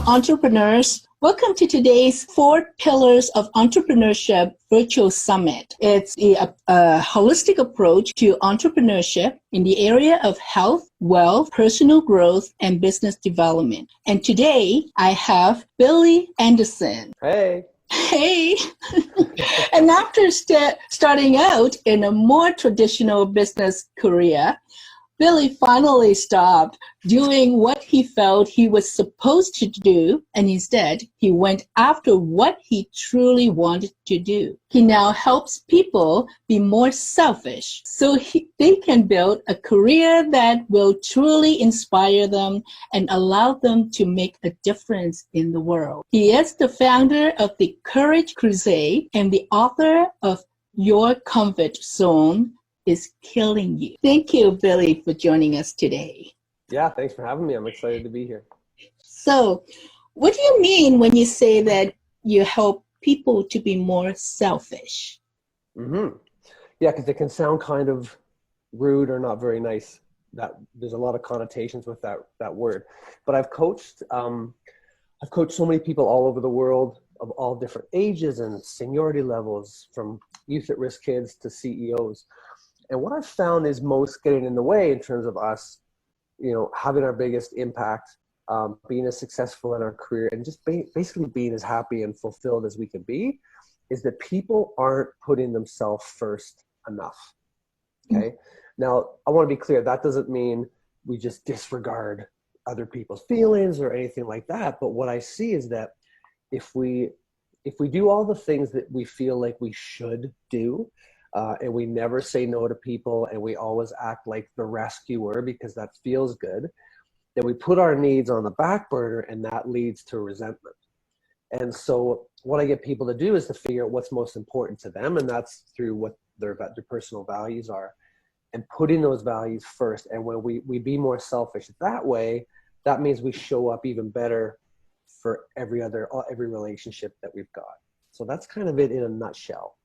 entrepreneurs. Welcome to today's 4 Pillars of Entrepreneurship Virtual Summit. It's a holistic approach to entrepreneurship in the area of health, wealth, personal growth, and business development. And today I have Billy Anderson. Hey. Hey. And after starting out in a more traditional business career, Billy finally stopped doing what he felt he was supposed to do, and instead he went after what he truly wanted to do. He now helps people be more selfish so they can build a career that will truly inspire them and allow them to make a difference in the world. He is the founder of the Courage Crusade and the author of Your Comfort Zone is Killing You. Thank you, Billy, for joining us today. Yeah, thanks for having me. I'm excited to be here. So, what do you mean when you say that you help people to be more selfish? Yeah, because it can sound kind of rude or not very nice. That there's a lot of connotations with that word. But I've coached so many people all over the world of all different ages and seniority levels, from youth at risk kids to CEOs. And what I've found is most getting in the way in terms of us, having our biggest impact, being as successful in our career, and just basically being as happy and fulfilled as we can be, is that people aren't putting themselves first enough. Okay. Now, I want to be clear. That doesn't mean we just disregard other people's feelings or anything like that. But what I see is that if we do all the things that we feel like we should do, and we never say no to people, and we always act like the rescuer because that feels good, then we put our needs on the back burner, and that leads to resentment. And so what I get people to do is to figure out what's most important to them, and that's through what their personal values are, and putting those values first. And when we be more selfish that way, that means we show up even better for every relationship that we've got. So that's kind of it in a nutshell.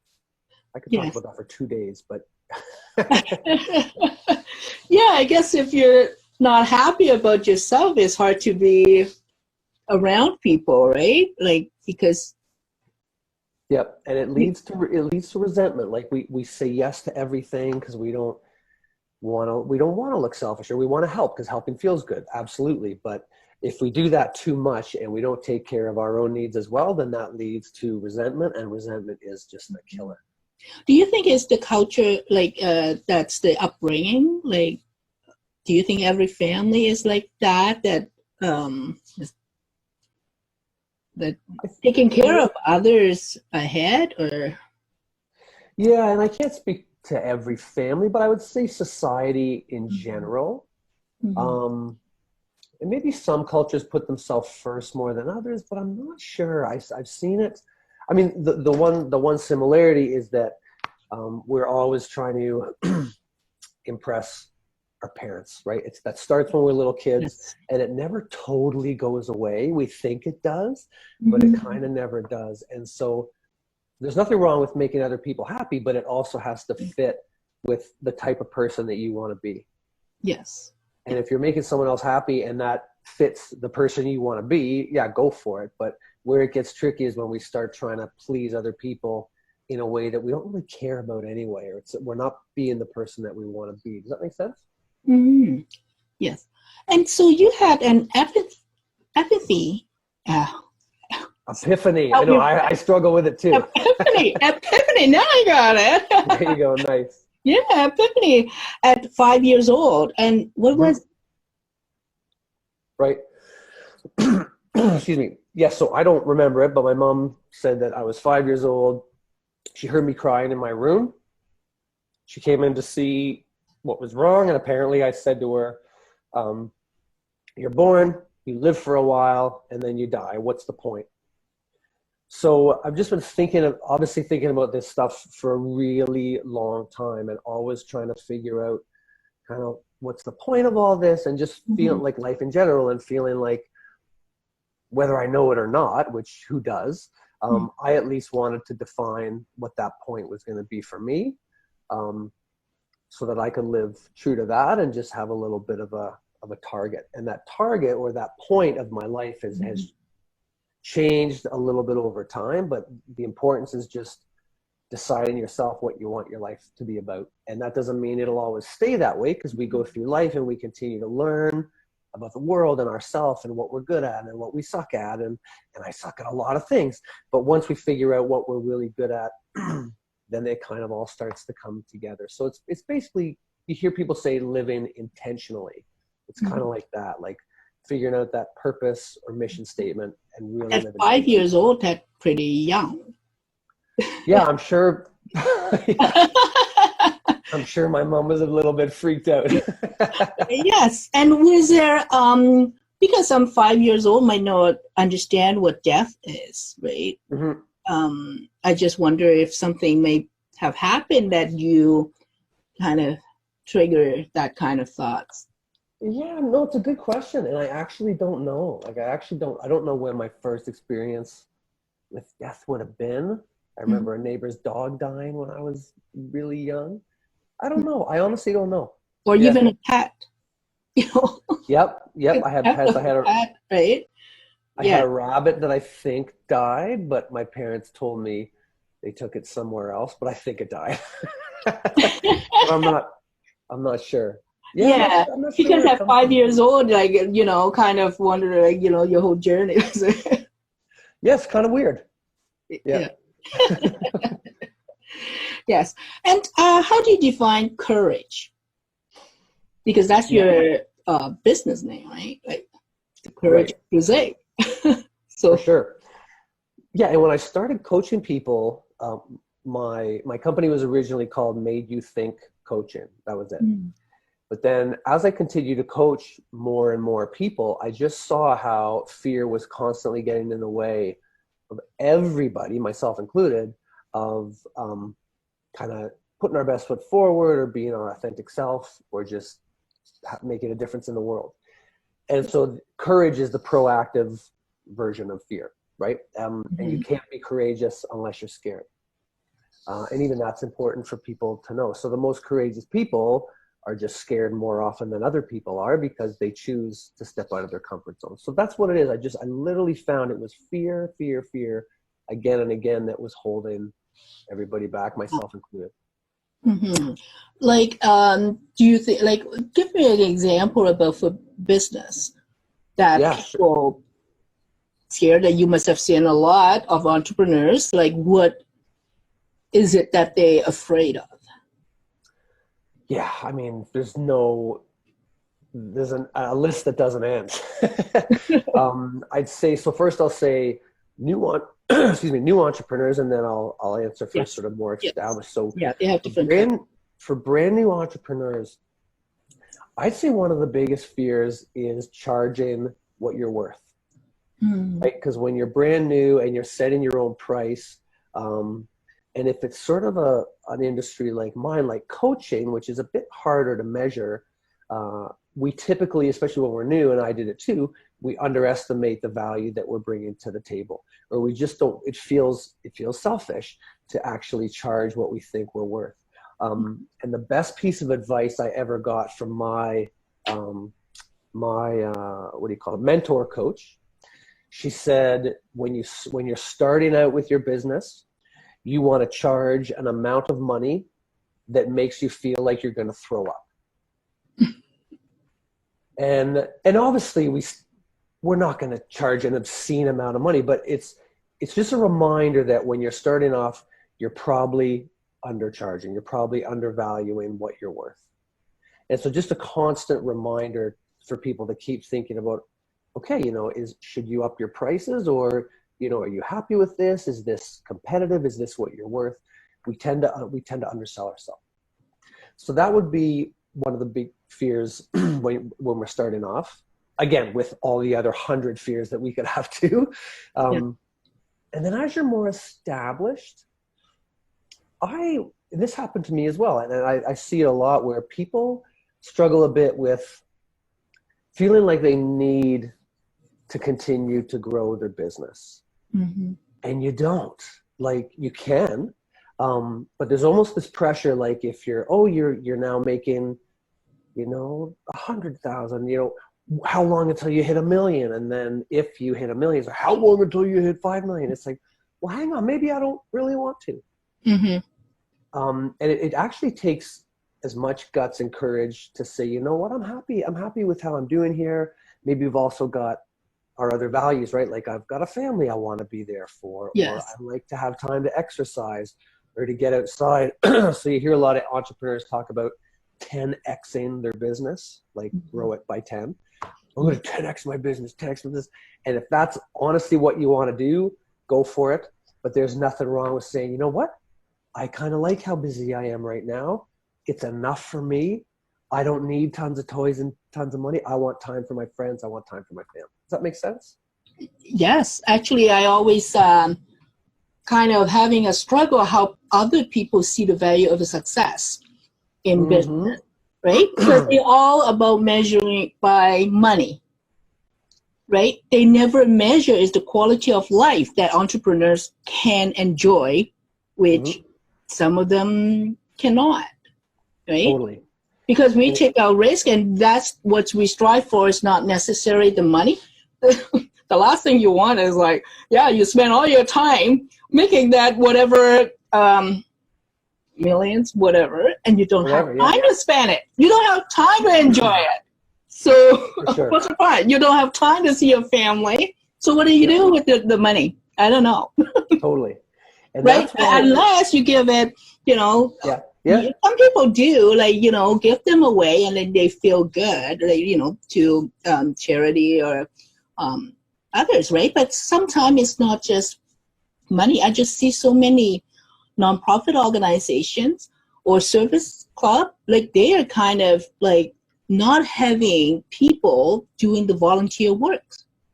I could talk about that for 2 days, but. Yeah, I guess if you're not happy about yourself, it's hard to be around people, right? Like, because. Yep, and it leads to resentment. Like we say yes to everything because we don't want to look selfish, or we want to help because helping feels good. Absolutely, but if we do that too much and we don't take care of our own needs as well, then that leads to resentment, and resentment is just a killer. Do you think it's the culture, like, that's the upbringing? Like, do you think every family is like that taking care of others ahead, or? Yeah, and I can't speak to every family, but I would say society in general. And maybe some cultures put themselves first more than others, but I'm not sure. I've seen it. I mean, the one similarity is that we're always trying to impress our parents, right? That starts when we're little kids, and it never totally goes away. We think it does, but it kind of never does. And so there's nothing wrong with making other people happy, but it also has to fit with the type of person that you want to be. Yes. And if you're making someone else happy and that fits the person you want to be, yeah, go for it. But where it gets tricky is when we start trying to please other people in a way that we don't really care about anyway, or we're not being the person that we want to be. Does that make sense? Mm-hmm. Yes. And so you had an epiphany. Epiphany. I know. I struggle with it too. Epiphany. Now I got it. There you go. Nice. Yeah, epiphany at 5 years old. And what was? Right. Excuse me. Yes, so I don't remember it, but my mom said that I was 5 years old. She heard me crying in my room. She came in to see what was wrong, and apparently I said to her, you're born, you live for a while, and then you die. What's the point? So I've just been thinking about this stuff for a really long time, and always trying to figure out kind of what's the point of all this, and just feeling like life in general, and feeling like, whether I know it or not, which who does, I at least wanted to define what that point was going to be for me, so that I could live true to that and just have a little bit of a target. And that target, or that point of my life, has changed a little bit over time, but the importance is just deciding yourself what you want your life to be about. And that doesn't mean it'll always stay that way, because we go through life and we continue to learn about the world and ourselves and what we're good at and what we suck at. And I suck at a lot of things. But once we figure out what we're really good at, then it kind of all starts to come together. So it's basically, you hear people say living intentionally. It's kind of like that, like figuring out that purpose or mission statement and really at 5 years old, that's pretty young. Yeah, I'm sure. I'm sure my mom was a little bit freaked out. Yes. And was there, because I'm 5 years old, might not understand what death is, right? Mm-hmm. I just wonder if something may have happened that you kind of trigger that kind of thoughts. Yeah, no, it's a good question. And I actually don't know. Like, I don't know when my first experience with death would have been. I remember a neighbor's dog dying when I was really young. I don't know. I honestly don't know. Or even a pet, you know? Yep. I had pets. I had a pet, right? I had a rabbit that I think died, but my parents told me they took it somewhere else, but I think it died. But I'm not sure. Yeah, I'm not because at 5 years old, like, you know, kind of wonder, like, you know, your whole journey. Yeah, it's kind of weird. Yeah. Yes. And how do you define courage? Because that's your business name, right? Like the Courage Crusade. So for sure. Yeah, and when I started coaching people, my company was originally called Made You Think Coaching. That was it. But then as I continued to coach more and more people, I just saw how fear was constantly getting in the way of everybody, myself included, of kind of putting our best foot forward or being our authentic self or just making a difference in the world. And so courage is the proactive version of fear, right? And you can't be courageous unless you're scared. And even that's important for people to know. So the most courageous people are just scared more often than other people are because they choose to step out of their comfort zone. So that's what it is. I literally found it was fear again and again that was holding everybody back, myself included. Mm-hmm. Like, do you think, like, give me an example about for business that people scared, that you must have seen a lot of entrepreneurs, like what is it that they're afraid of? Yeah, I mean, there's a list that doesn't end. I'd say, so first I'll say new entrepreneurs, and then I'll answer for sort of more established. So they have different for brand new entrepreneurs, I'd say one of the biggest fears is charging what you're worth, right? Because when you're brand new and you're setting your own price, and if it's sort of an industry like mine, like coaching, which is a bit harder to measure, we typically, especially when we're new, and I did it too, we underestimate the value that we're bringing to the table, or we just don't. It feels selfish to actually charge what we think we're worth. And the best piece of advice I ever got from my mentor coach, she said, when you're starting out with your business, you want to charge an amount of money that makes you feel like you're going to throw up. And obviously we're not going to charge an obscene amount of money, but it's just a reminder that when you're starting off, you're probably undercharging, you're probably undervaluing what you're worth. And so just a constant reminder for people to keep thinking about, okay, should you up your prices, or are you happy with this? Is this competitive? Is this what you're worth? We tend to undersell ourselves. So that would be one of the big fears when we're starting off. Again, with all the other 100 fears that we could have too. And then as you're more established, this happened to me as well. And I see it a lot where people struggle a bit with feeling like they need to continue to grow their business. And you don't. Like, you can, but there's almost this pressure, like if you're now making, 100,000, how long until you hit 1 million? And then if you hit 1 million, it's like, how long until you hit 5 million? It's like, well, hang on, maybe I don't really want to. And it actually takes as much guts and courage to say, you know what, I'm happy with how I'm doing here. Maybe we've also got our other values, right? Like I've got a family I want to be there for, or I like to have time to exercise or to get outside. So you hear a lot of entrepreneurs talk about 10xing their business, like grow it by 10. I'm going to 10x my business, 10x my business. And if that's honestly what you want to do, go for it. But there's nothing wrong with saying, you know what? I kind of like how busy I am right now. It's enough for me. I don't need tons of toys and tons of money. I want time for my friends. I want time for my family. Does that make sense? Yes. Actually, I always kind of having a struggle how other people see the value of a success in business, right? Because they're all about measuring by money, right? They never measure is the quality of life that entrepreneurs can enjoy, which some of them cannot, right? Totally. Because we take our risk, and that's what we strive for, is not necessarily the money. The last thing you want is like, you spend all your time making that whatever millions, whatever, and you don't have time to spend it. You don't have time to enjoy it. So what's the point? You don't have time to see your family. So what do you do with the money? I don't know. Totally. And right? Unless you give it, some people do, like, give them away and then they feel good, like, to charity or others, right? But sometimes it's not just money. I just see so many nonprofit organizations or service club, like they are kind of like not having people doing the volunteer work,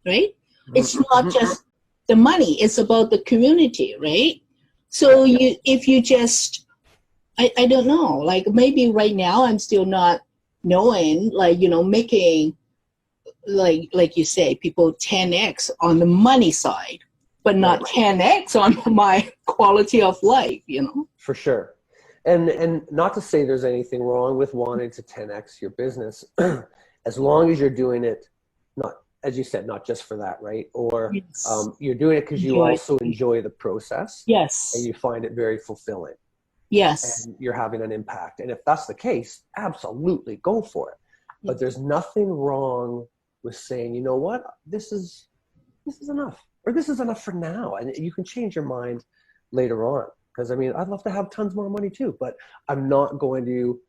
right? It's not just the money, it's about the community, right? So if you just, I don't know, like maybe right now I'm still not knowing, like, making, like you say, people 10x on the money side, but not 10x on my quality of life, For sure. And not to say there's anything wrong with wanting to 10x your business, as long as you're doing it, not, as you said, not just for that, right? Or you're doing it because you also enjoy the process. Yes. And you find it very fulfilling. Yes. And you're having an impact. And if that's the case, absolutely go for it. But there's nothing wrong with saying, you know what, this is enough, or this is enough for now. And you can change your mind later on. Because, I mean, I'd love to have tons more money too, but I'm not going to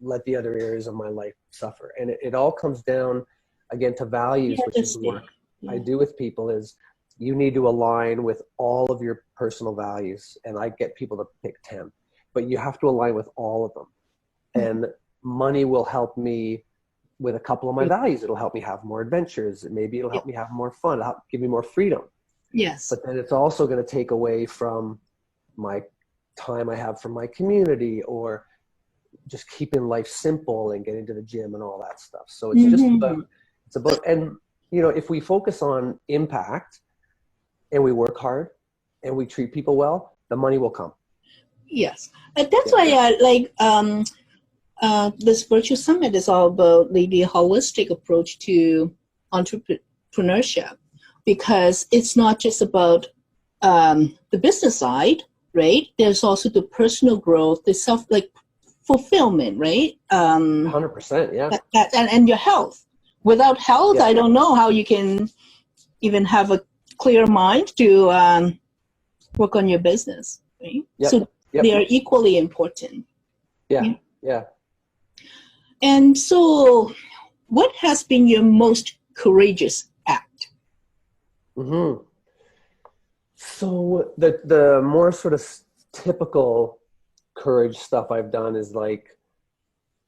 let the other areas of my life suffer. And it all comes down, again, to values, which is the work I do with people, is you need to align with all of your personal values. And I get people to pick 10, but you have to align with all of them. And money will help me with a couple of my values. It'll help me have more adventures. Maybe it'll help me have more fun. It'll help give me more freedom. Yes. But then it's also going to take away from my time I have from my community, or just keeping life simple and getting to the gym and all that stuff. So it's just about, and if we focus on impact and we work hard and we treat people well, the money will come. Yes. That's why this Virtue Summit is all about the holistic approach to entrepreneurship. Because it's not just about the business side, right? There's also the personal growth, the fulfillment, right? 100%, yeah. And your health. Without health, I don't know how you can even have a clear mind to work on your business, right? So they are equally important. Yeah. And so what has been your most courageous act? So the more sort of typical courage stuff I've done is, like,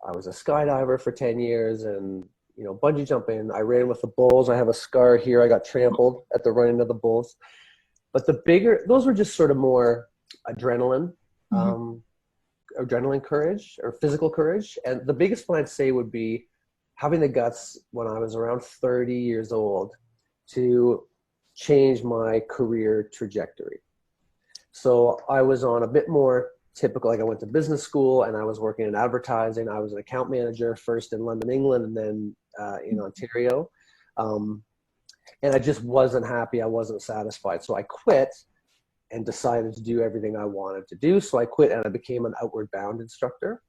I was a skydiver for 10 years and, bungee jumping. I ran with the bulls. I have a scar here. I got trampled at the running of the bulls. But those were just sort of more adrenaline courage or physical courage. And the biggest one I'd say would be having the guts when I was around 30 years old to change my career trajectory. So I was on a bit more typical, like I went to business school and I was working in advertising. I was an account manager first in London, England, and then in Ontario. And I just wasn't happy. I wasn't satisfied. So I quit and decided to do everything I wanted to do. So I quit and I became an Outward Bound instructor.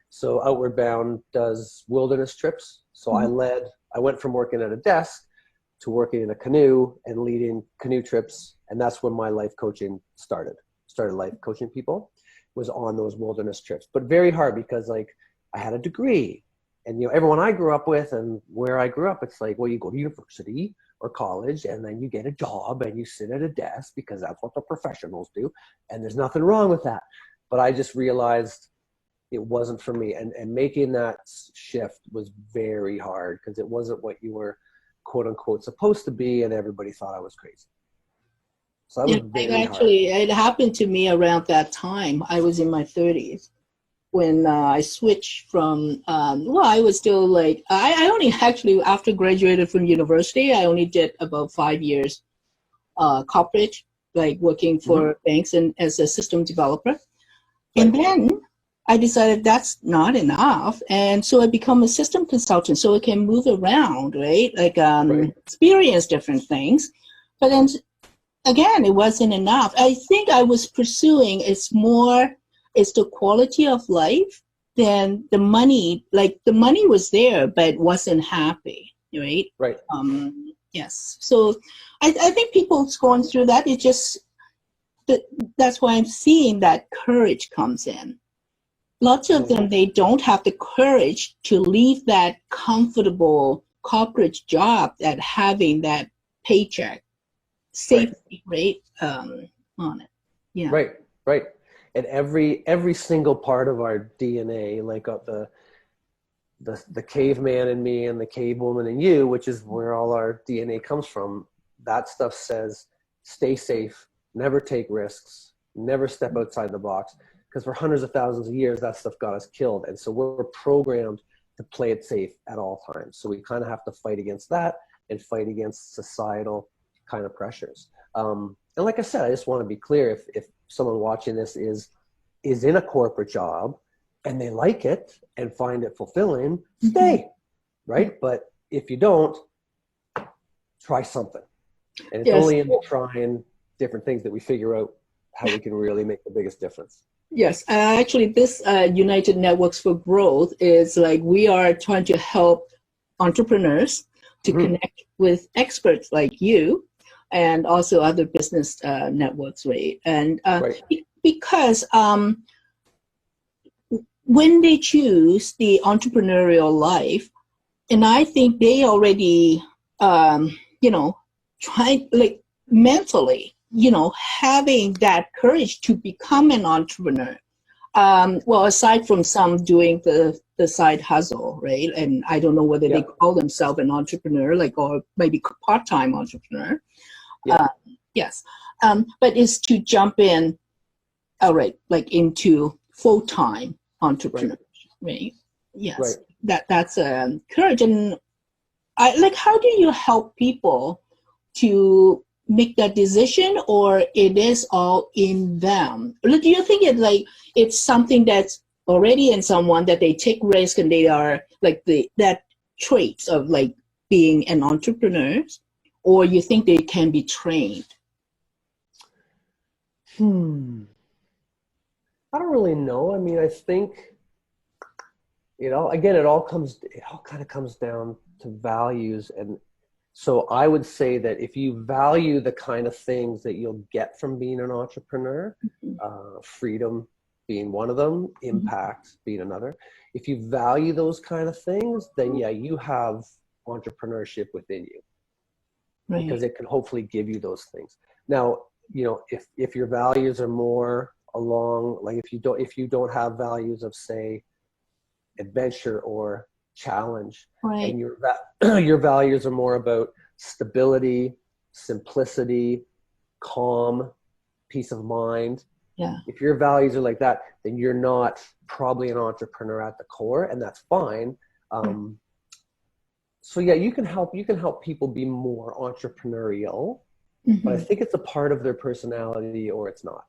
So Outward Bound does wilderness trips. So I went from working at a desk to working in a canoe and leading canoe trips. And that's when my life coaching started life coaching people, was on those wilderness trips. But very hard because like I had a degree, and everyone I grew up with and where I grew up, it's like, well, you go to university or college and then you get a job and you sit at a desk because that's what the professionals do. And there's nothing wrong with that. But I just realized it wasn't for me. And making that shift was very hard because it wasn't what you were quote unquote supposed to be. And everybody thought I was crazy. So that was very actually, hard. it happened to me around that time. I was in my 30s when I switched from, I was still like, I only actually, after graduated from university, I only did about 5 years corporate, like working for banks and as a system developer. And then I decided that's not enough. And so I become a system consultant so I can move around, right? Like experience different things. But then again, it wasn't enough. I think I was pursuing it's the quality of life than the money. Like the money was there, but wasn't happy, right? Right. Yes. So I think people's going through that. It just, that's why I'm seeing that courage comes in. Lots of them, they don't have the courage to leave that comfortable corporate job that having that paycheck safety rate on it. Yeah. Right. And every single part of our DNA, like the caveman in me and the cavewoman in you, which is where all our DNA comes from, that stuff says stay safe, never take risks, never step outside the box. Because for hundreds of thousands of years, that stuff got us killed. And so we're programmed to play it safe at all times. So we kind of have to fight against that and fight against societal kind of pressures. And like I said, I just want to be clear, if someone watching this is in a corporate job and they like it and find it fulfilling, stay, right? But if you don't, try something. And it's only in trying different things that we figure out how we can really make the biggest difference. Yes, actually this United Networks for Growth is like we are trying to help entrepreneurs to connect with experts like you and also other business networks, right? And because when they choose the entrepreneurial life, and I think they already, try like mentally, having that courage to become an entrepreneur. Aside from some doing the side hustle, right? And I don't know whether they call themselves an entrepreneur, or maybe part-time entrepreneur. Yes. But it's to jump in, into full-time entrepreneur, right? Yes. Right. That's courage. And how do you help people to make that decision, or it is all in them? Do you think it's something that's already in someone that they take risk and they are that traits of being an entrepreneur, or you think they can be trained? I don't really know. I mean, I think it all kind of comes down to values. And so I would say that if you value the kind of things that you'll get from being an entrepreneur, freedom being one of them, impact being another. If you value those kind of things, then you have entrepreneurship within you, because it can hopefully give you those things. Now, if your values are more along, if you don't have values of, say, adventure or challenge, and your values are more about stability, simplicity, calm, peace of mind. If your values are like that, then you're not probably an entrepreneur at the core, and that's fine. So you can help people be more entrepreneurial, but I think it's a part of their personality, or it's not.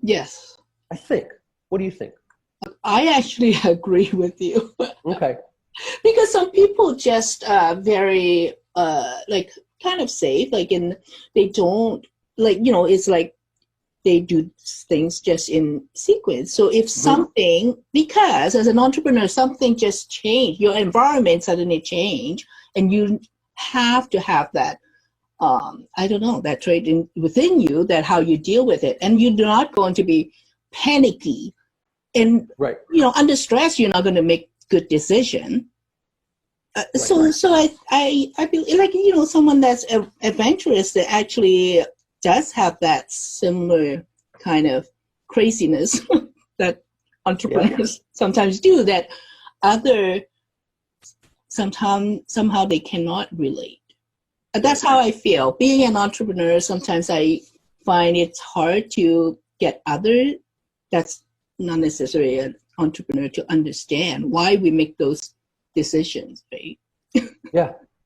Yes. I think. What do you think? I actually agree with you. Okay. because some people just very like kind of safe, like they don't like, you know, it's like they do things just in sequence. So if something, because as an entrepreneur, something just changed, your environment suddenly changed, and you have to have that, I don't know, that trait within you, that how you deal with it. And you're not going to be panicky. And, you know, under stress, you're not going to make good decision. So I feel like, you know, someone that's adventurous that actually does have that similar kind of craziness that entrepreneurs sometimes do, that other somehow they cannot relate. That's how I feel. Being an entrepreneur, sometimes I find it's hard to get other that's not necessarily an entrepreneur to understand why we make those decisions, right?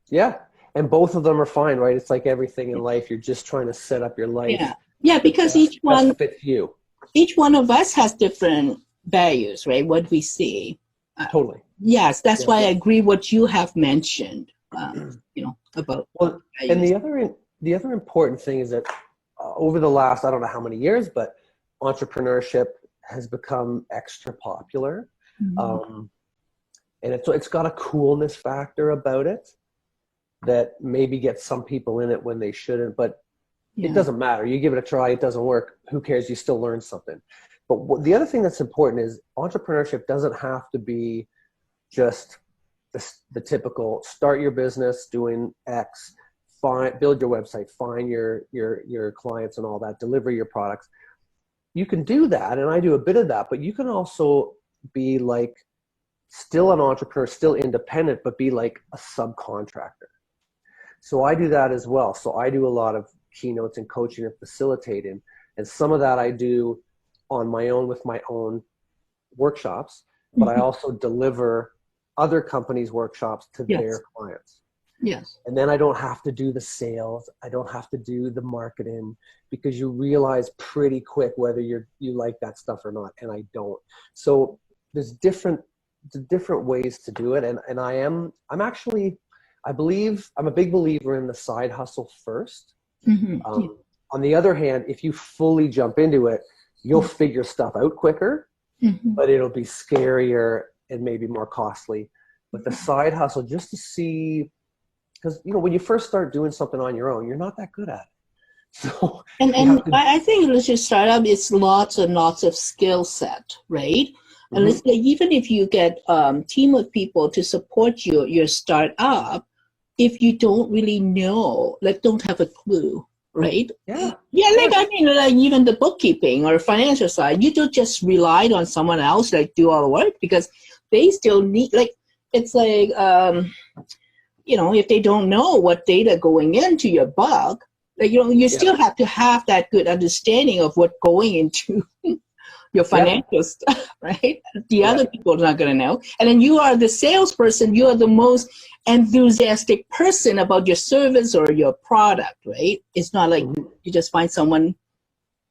Yeah. And both of them are fine, right? It's like everything in life. You're just trying to set up your life. Yeah, because each one fits you. Each one of us has different values, right? What we see. Totally. Yes, that's why I agree what you have mentioned. You know, about values. And the other important thing is that over the last, I don't know how many years, but entrepreneurship has become extra popular. And it's got a coolness factor about it that maybe gets some people in it when they shouldn't, but it doesn't matter. You give it a try, it doesn't work, who cares? You still learn something. But the other thing that's important is entrepreneurship doesn't have to be just the typical start your business doing X, build your website, find your clients and all that, deliver your products. You can do that, and I do a bit of that, but you can also be like still an entrepreneur, still independent, but be like a subcontractor. So I do that as well. So I do a lot of keynotes and coaching and facilitating, and some of that I do on my own with my own workshops, but I also deliver other companies' workshops to their clients. Yes. And then I don't have to do the sales. I don't have to do the marketing, because you realize pretty quick whether you like that stuff or not. And I don't. So there's different ways to do it. And I'm a big believer in the side hustle first. On the other hand, if you fully jump into it, you'll figure stuff out quicker, but it'll be scarier and maybe more costly. But the side hustle, just to see, because, you know, when you first start doing something on your own, you're not that good at it. So, and I think let's just start up. It's lots and lots of skill set, right? And let's say, even if you get team of people to support your startup, if you don't really know, like, don't have a clue, right? Like, I mean, like, even the bookkeeping or financial side, you don't just rely on someone else like do all the work, because they still need, like, it's like, you know, if they don't know what data going into your book, like, you know, you still have to have that good understanding of what going into your financial stuff, right? The other people are not going to know. And then you are the salesperson. You are the most enthusiastic person about your service or your product, right? It's not like you just find someone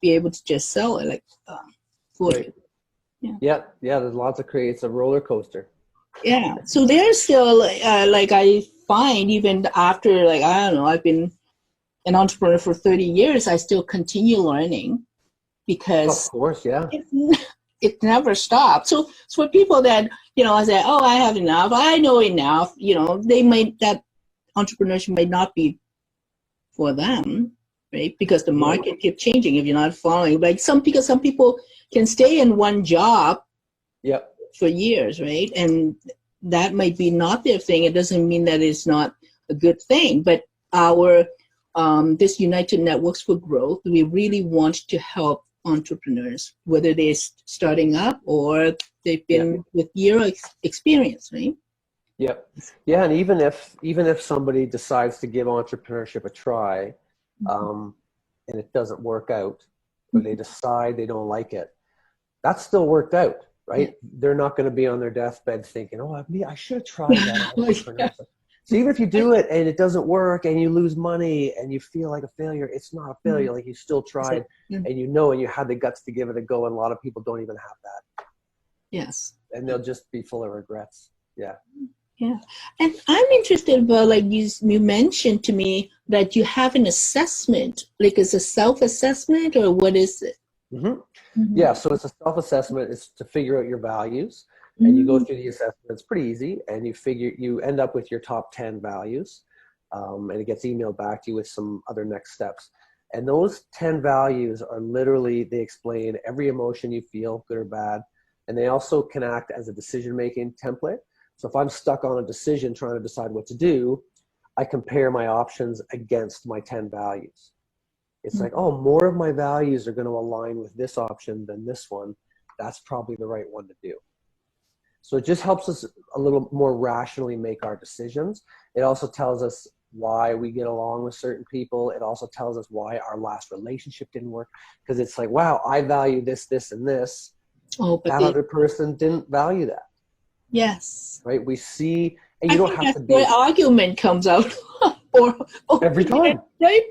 be able to just sell it, like, for you. There's lots of it's a roller coaster. So there's still, like, I find even after, like, I don't know, I've been an entrepreneur for 30 years, I still continue learning, because of course, it never stops. So for people that, you know, I say, oh, I have enough, I know enough, you know, that entrepreneurship may not be for them, right? Because the market keeps changing if you're not following. Like some people can stay in one job for years, right? And that might be not their thing. It doesn't mean that it's not a good thing. But our this United Networks for Growth, we really want to help entrepreneurs, whether they're starting up or they've been with year experience, right? And even if somebody decides to give entrepreneurship a try, and it doesn't work out, or they decide they don't like it, that's still worked out, right? They're not going to be on their deathbed thinking, oh, I should have tried that. So even if you do it and it doesn't work and you lose money and you feel like a failure, it's not a failure. Like, you still tried, and you know, and you had the guts to give it a go. And a lot of people don't even have that. Yes. And they'll just be full of regrets. Yeah. And I'm interested about, like you mentioned to me that you have an assessment, like it's a self-assessment, or what is it? Mm-hmm. Mm-hmm. Yeah, so it's a self-assessment. It's to figure out your values, and you go through the assessment. It's pretty easy, and you end up with your top 10 values, and it gets emailed back to you with some other next steps. And those 10 values are literally, they explain every emotion you feel, good or bad, and they also can act as a decision-making template. So if I'm stuck on a decision trying to decide what to do, I compare my options against my 10 values. It's like, oh, more of my values are going to align with this option than this one. That's probably the right one to do. So it just helps us a little more rationally make our decisions. It also tells us why we get along with certain people. It also tells us why our last relationship didn't work. Because it's like, wow, I value this, this, and this. Oh, but that other person didn't value that. Yes. Right? We see, and you don't have to be. Where argument comes out. or every time. Right?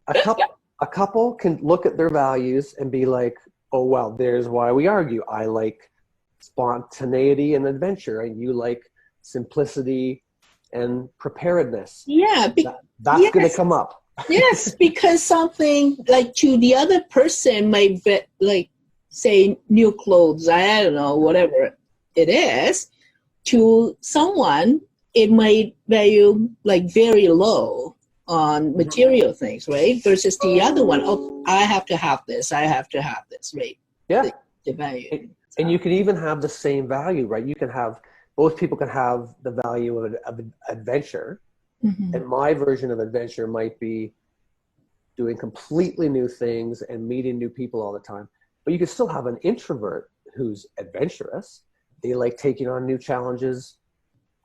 A couple can look at their values and be like, oh, well, there's why we argue. I like spontaneity and adventure, and you like simplicity and preparedness. Yeah. That's yes. Going to come up. Yes, because something like to the other person might be like, say, new clothes, I don't know, whatever it is. To someone, it might value like very low on material things, right? Versus the other one, oh, I have to have this, right? Yeah. The value. And you can even have the same value, right? You can have, both people can have the value of adventure. Mm-hmm. And my version of adventure might be doing completely new things and meeting new people all the time. But you can still have an introvert who's adventurous. They like taking on new challenges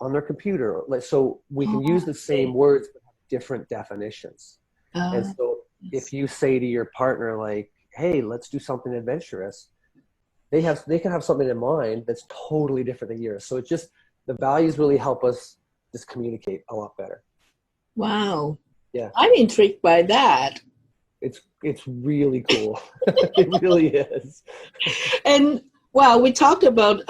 on their computer. So we can use the same words, but have different definitions. And so if you say to your partner, like, hey, let's do something adventurous, they can have something in mind that's totally different than yours. So it's just, the values really help us just communicate a lot better. Wow. Yeah. I'm intrigued by that. It's really cool. It really is. And wow, we talked about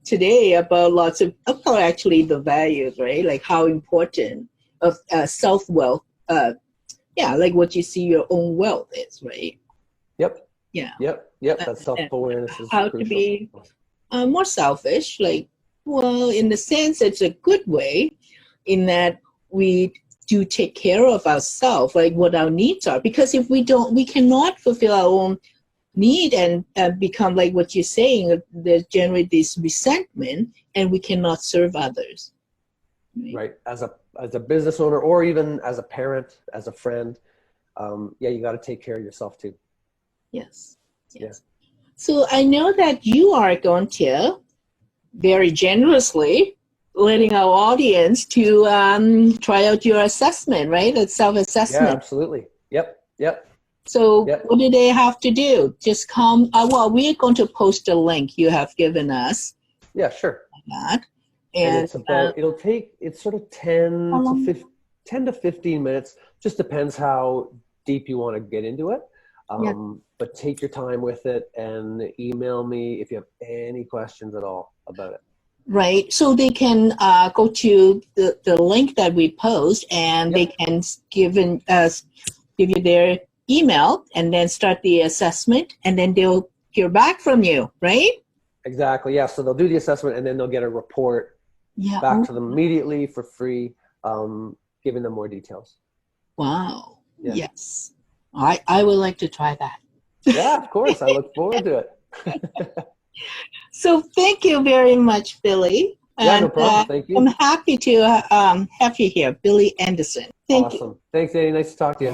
today about lots of actually the values, right? Like how important of self-wealth, like what you see your own wealth is, right? Yep. Yeah. Yep. That self-awareness is how crucial. To be more selfish, like, well, in the sense it's a good way in that we do take care of ourselves, like what our needs are. Because if we don't, we cannot fulfill our own need and become like what you're saying, there's generate this resentment and we cannot serve others. Right. As a business owner, or even as a parent, as a friend, you got to take care of yourself too. Yes. Yeah. So I know that you are going to very generously letting our audience to try out your assessment, right? That's self-assessment. Yeah, absolutely. Yep. So what do they have to do? Just come. Well, we are going to post a link you have given us. Yeah, sure. That. And it's about, it's sort of 10 to 15 minutes. Just depends how deep you want to get into it. But take your time with it and email me if you have any questions at all about it. Right. So they can go to the link that we post, and they can give you their email and then start the assessment, and then they'll hear back from you, right? Exactly. Yeah. So they'll do the assessment, and then they'll get a report back to them immediately for free, giving them more details. Wow. Yeah. Yes. I would like to try that. Yeah, of course. I look forward to it. So thank you very much, Billy. Yeah, no problem. Thank you. I'm happy to have you here, Billy Anderson. Thank you. Awesome. Thanks, Eddie. Nice to talk to you.